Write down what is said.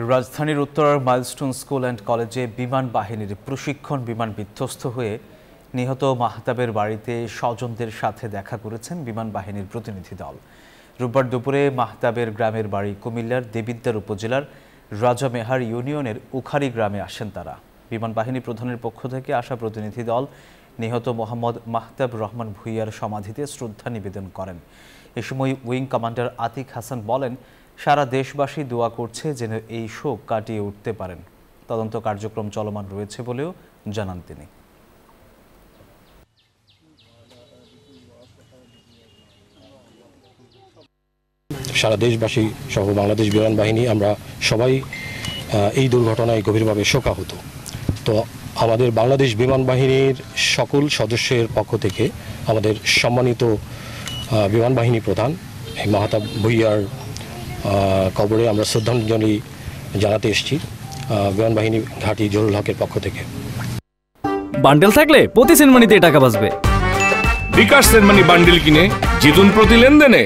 রাজধানীর উত্তরার milestone school and কলেজে বিমান বাহিনীর প্রশিক্ষণ বিমান বিধ্বস্ত হয়ে নিহত মাহতাবের বাড়িতে স্বজনদের সাথে দেখা করেছেন বিমান বাহিনীর প্রতিনিধি দল। রোববার দুপুরে মাহতাবের গ্রামের বাড়ি কুমিল্লার দেবিদ্বার উপজেলার রাজামেহার ইউনিয়নের উখারি গ্রামে আসেন তারা। বিমান বাহিনী প্রধানের পক্ষ থেকে আসা প্রতিনিধি দল নিহত মোহাম্মদ মাহতাব রহমান ভূঁইয়ার সমাধিতে শ্রদ্ধা নিবেদন করেন। এ সময় উইং কমান্ডার আতিক হাসান বলেন, সারা দেশবাসী দোয়া করছে যেন এই শোক কাটিয়ে উঠতে পারেন। তদন্ত কার্যক্রম চলমান রয়েছে বলেও জানান তিনি। সারা দেশবাসী সহ বাংলাদেশ বিমান বাহিনী আমরা সবাই এই দুর্ঘটনায় গভীরভাবে শোকাহত। তো আমাদের বাংলাদেশ বিমান বাহিনীর সকল সদস্যের পক্ষ থেকে আমাদের সম্মানিত বিমান বাহিনী প্রধান মাহতাব ভূঁইয়ার কবরে আমরা শ্রদ্ধাঞ্জলি জানাতে এসেছি বিমান বাহিনী ঘাঁটি জহুরুল হকের পক্ষ থেকে। বান্ডেল থাকলে প্রতি সেনমানিতে টাকা বাঁচবে। বিকাশ সেনমানি বান্ডেল কিনে জিতুন প্রতি লেনদেনে।